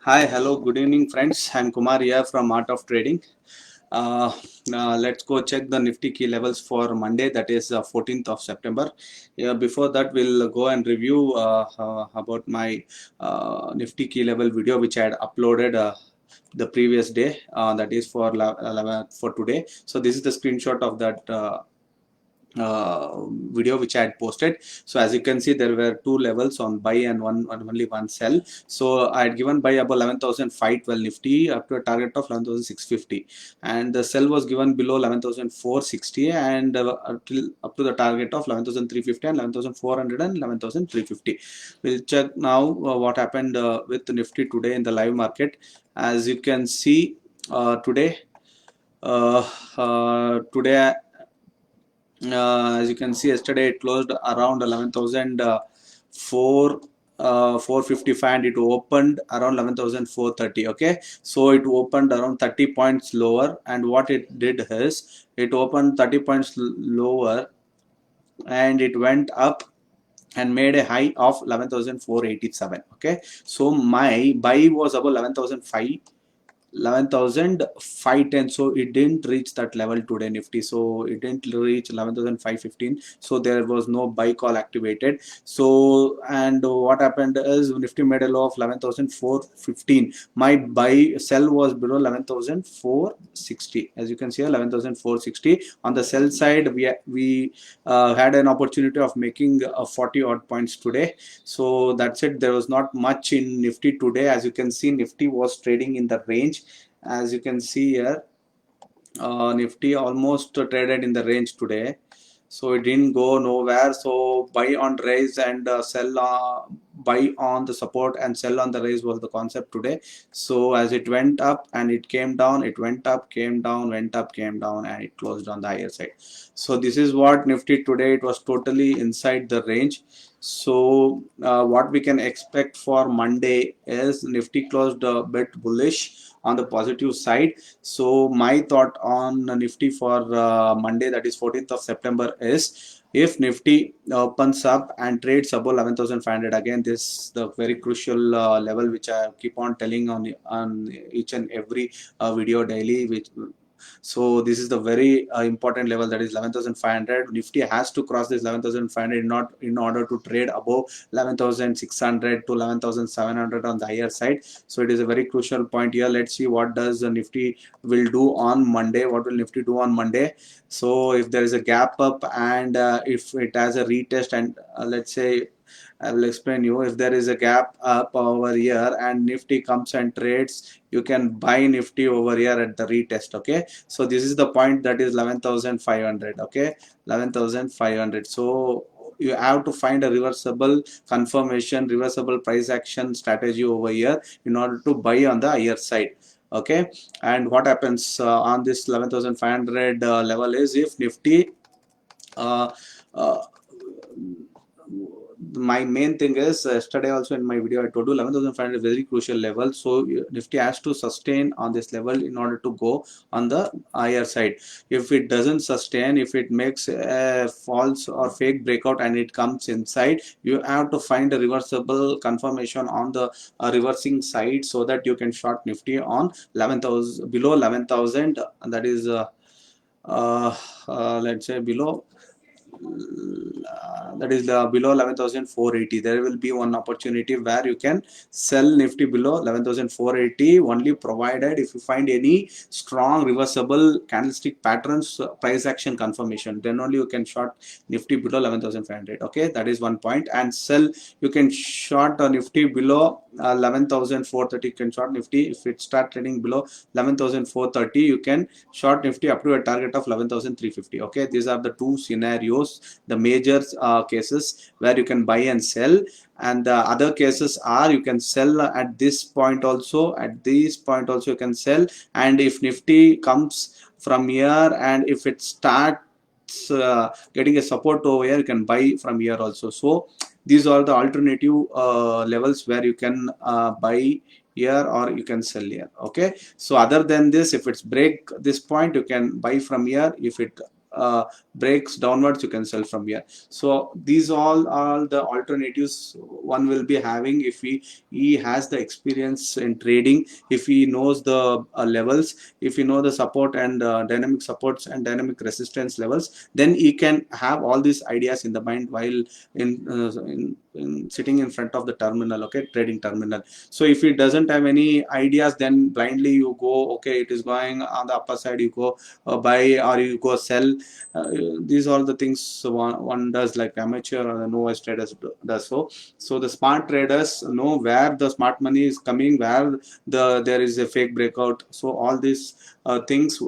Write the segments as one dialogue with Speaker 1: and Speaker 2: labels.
Speaker 1: Hi, hello, good evening, friends. I'm Kumar here from Art of Trading. Uh, let's go check the Nifty key levels for Monday, that is 14th of September. Yeah, before that, we'll go and review about my Nifty key level video, which I had uploaded the previous day, that is for 11 for today. So this is the screenshot of that video which I had posted. So as you can see, there were two levels on buy and only one sell. So I had given buy above 11,512 Nifty up to a target of 11,650, and the sell was given below 11,460 and up to the target of 11,350 and 11,400 and 11,350. We'll check now what happened with Nifty today in the live market. As you can see, today today as you can see, yesterday it closed around 11,004 455 and it opened around 11,430. Okay, so it opened around 30 points lower, and what it did is it opened 30 points lower and it went up and made a high of 11,487. Okay, so my buy was above 11,510, so it didn't reach that level today Nifty, so it didn't reach 11,515, so there was no buy call activated. So and what happened is Nifty made a low of 11,415. My buy sell was below 11,460. As you can see, 11,460 on the sell side. We had an opportunity of making 40 odd points today. So that's it. There was not much in Nifty today. As you can see, Nifty was trading in the range. As you can see here, Nifty almost traded in the range today, so it didn't go nowhere. So buy on raise and sell buy on the support and sell on the raise was the concept today. So as it went up and it came down, it went up, came down, went up, came down, and it closed on the higher side. So this is what Nifty today. It was totally inside the range. So what we can expect for Monday is Nifty closed a bit bullish on the positive side. So my thought on Nifty for Monday, that is 14th of September, is if Nifty opens up and trades above 11,500, again this is the very crucial level which I keep on telling on each and every video daily, which so this is the very important level, that is 11,500. Nifty has to cross this 11,500 not in order to trade above 11,600 to 11,700 on the higher side. So it is a very crucial point here. Let's see what does the Nifty will do on Monday. What will Nifty do on Monday? So if there is a gap up and if it has a retest and let's say I will explain you, if there is a gap up over here and Nifty comes and trades, you can buy Nifty over here at the retest. Okay, so this is the point, that is 11,500. Okay, 11,500. So you have to find a reversible confirmation, reversible price action strategy over here in order to buy on the higher side. Okay, and what happens on this 11,500 level is if Nifty uh, uh, my main thing is yesterday also in my video I told you 11,500 is very crucial level. So Nifty has to sustain on this level in order to go on the higher side. If it doesn't sustain, if it makes a false or fake breakout and it comes inside, you have to find a reversible confirmation on the reversing side so that you can short Nifty on 11,000, below 11,000, that is let's say below that is the below 11,480. There will be one opportunity where you can sell Nifty below 11,480 only provided if you find any strong reversible candlestick patterns price action confirmation, then only you can short Nifty below 11,500. Okay, that is one point. And sell, you can short Nifty below 11,430. You can short Nifty if it start trading below 11,430. You can short Nifty up to a target of 11,350. Okay, these are the two scenarios, the major cases where you can buy and sell. And the other cases are you can sell at this point also, at this point also you can sell. And if Nifty comes from here and if it starts getting a support over here, you can buy from here also. So these are the alternative levels where you can buy here or you can sell here. Okay, so other than this, if it's break this point, you can buy from here. If it breaks downwards, you can sell from here. So these all are the alternatives one will be having if he has the experience in trading, if he knows the levels, if he know the support and dynamic supports and dynamic resistance levels, then he can have all these ideas in the mind while in sitting in front of the terminal, okay, trading terminal. So if he doesn't have any ideas, then blindly you go, okay, it is going on the upper side, you go buy or you go sell. These are the things one does, like amateur or the novice traders does. So the smart traders know where the smart money is coming, where there is a fake breakout. So all these things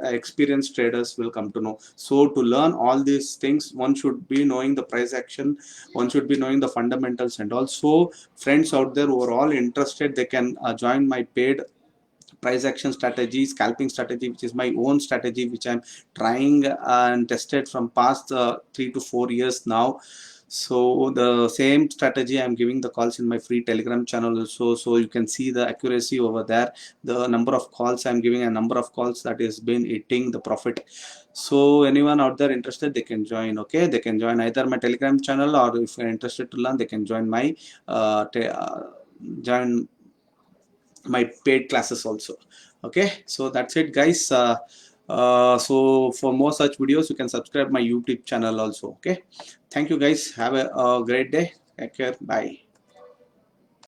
Speaker 1: experienced traders will come to know. So to learn all these things, one should be knowing the price action, one should be knowing the fundamentals. And also friends out there who are all interested, they can join my paid price action strategy, scalping strategy, which is my own strategy, which I'm trying and tested from past 3 to 4 years now. So the same strategy I'm giving the calls in my free Telegram channel also, so you can see the accuracy over there, the number of calls I'm giving, a number of calls that has been hitting the profit. So anyone out there interested, they can join. Okay, they can join either my Telegram channel, or if you're interested to learn, they can join my join my paid classes also. Okay, so that's it, guys. So for more such videos, you can subscribe my YouTube channel also. Okay, thank you, guys. Have a great day. Take care. Bye.